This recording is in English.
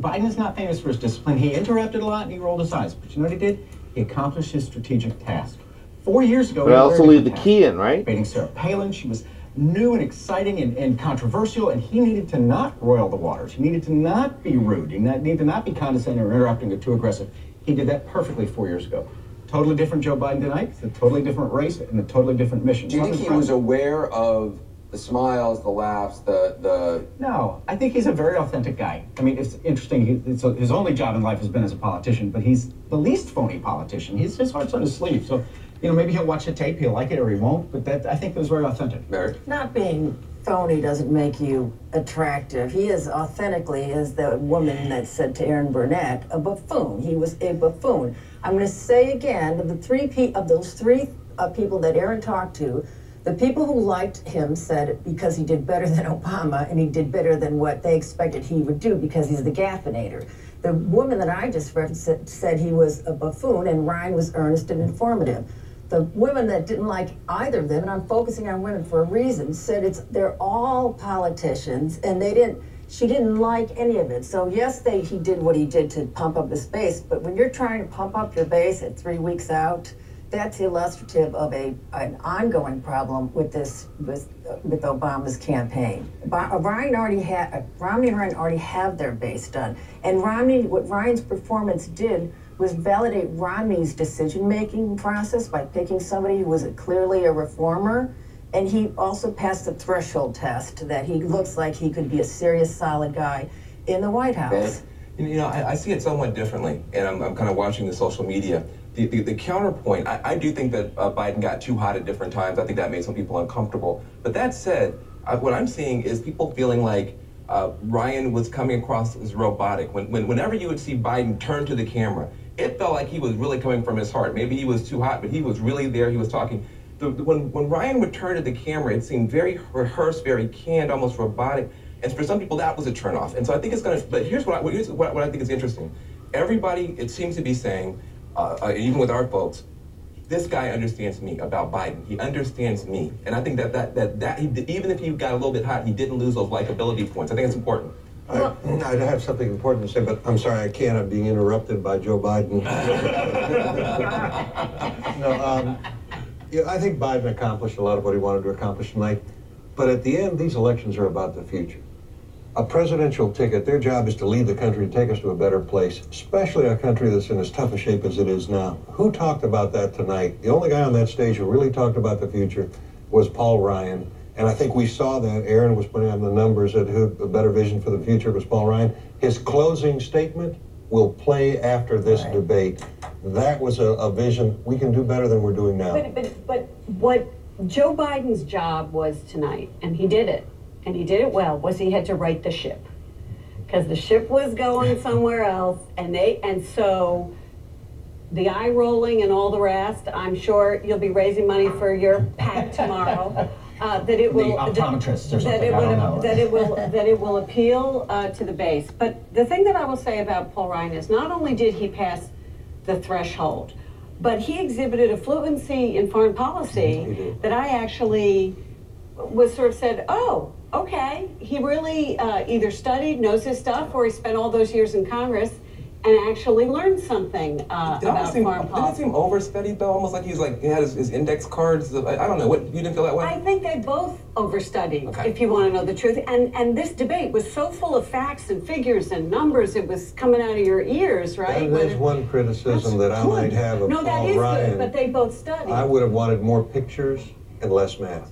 Biden is not famous for his discipline. He interrupted a lot and he rolled his eyes. But you know what he did? He accomplished his strategic task. 4 years ago, but also leave the key in, right? Debating Sarah Palin, she was new and exciting and controversial, and he needed to not roil the waters. He needed to not be rude. He needed to not be condescending or interrupting or too aggressive. He did that perfectly 4 years ago. Totally different Joe Biden tonight. It's a totally different race and a totally different mission. Do you think he was aware of the smiles, the laughs, the... No, I think he's a very authentic guy. I mean, it's interesting. His only job in life has been as a politician, but he's the least phony politician. His heart's on his sleeve. So, you know, maybe he'll watch the tape, he'll like it or he won't, but that, I think it was very authentic. Mary? Not being phony doesn't make you attractive. He is authentically, as the woman that said to Aaron Burnett, a buffoon. He was a buffoon. I'm going to say again, of those three people that Aaron talked to, the people who liked him said because he did better than Obama and he did better than what they expected he would do because he's the gaffinator. The woman that I just referenced said he was a buffoon and Ryan was earnest and informative. The women that didn't like either of them, and I'm focusing on women for a reason, said they're all politicians and she didn't like any of it. So yes, he did what he did to pump up his base, but when you're trying to pump up your base at 3 weeks out, that's illustrative of an ongoing problem with Obama's campaign. Romney and Ryan already have their base done. And what Ryan's performance did was validate Romney's decision-making process by picking somebody who was clearly a reformer. And he also passed the threshold test that he looks like he could be a serious, solid guy in the White House. You know, I see it somewhat differently, and I'm kind of watching the social media. The counterpoint, I do think that Biden got too hot at different times. I think that made some people uncomfortable. But that said, what I'm seeing is people feeling like Ryan was coming across as robotic. Whenever you would see Biden turn to the camera, it felt like he was really coming from his heart. Maybe he was too hot, but he was really there. He was talking. When Ryan would turn to the camera, it seemed very rehearsed, very canned, almost robotic. And for some people, that was a turnoff. And so I think it's going to, but here's what I think is interesting. Everybody, it seems to be saying, even with our folks, this guy understands me about Biden. He understands me. And I think that even if he got a little bit hot, he didn't lose those likability points. I think it's important. I have something important to say, but I'm sorry I can't. I'm being interrupted by Joe Biden. I think Biden accomplished a lot of what he wanted to accomplish tonight. But at the end, these elections are about the future. A presidential ticket, their job is to lead the country and take us to a better place, especially a country that's in as tough a shape as it is now. Who talked about that tonight? The only guy on that stage who really talked about the future was Paul Ryan. And I think we saw that. Aaron was putting on the numbers that a better vision for the future was Paul Ryan. His closing statement will play after this debate. That was a vision. We can do better than we're doing now. But what Joe Biden's job was tonight, and he did it, and he did it well, was he had to right the ship. Because the ship was going somewhere else, and so the eye rolling and all the rest, I'm sure you'll be raising money for your PAC tomorrow. That it will, the optometrists or something, that it will appeal to the base. But the thing that I will say about Paul Ryan is not only did he pass the threshold, but he exhibited a fluency in foreign policy that I actually was sort of said, oh, okay, he really either studied, knows his stuff, or he spent all those years in Congress and actually learned something about foreign policy. Did it seem overstudied though? Almost like he had his index cards. I don't know. What, you didn't feel that way? I think they both overstudied, if you want to know the truth. And this debate was so full of facts and figures and numbers. It was coming out of your ears, right? There's one criticism that I might have of Paul Ryan. No, that is good, but they both studied. I would have wanted more pictures and less math.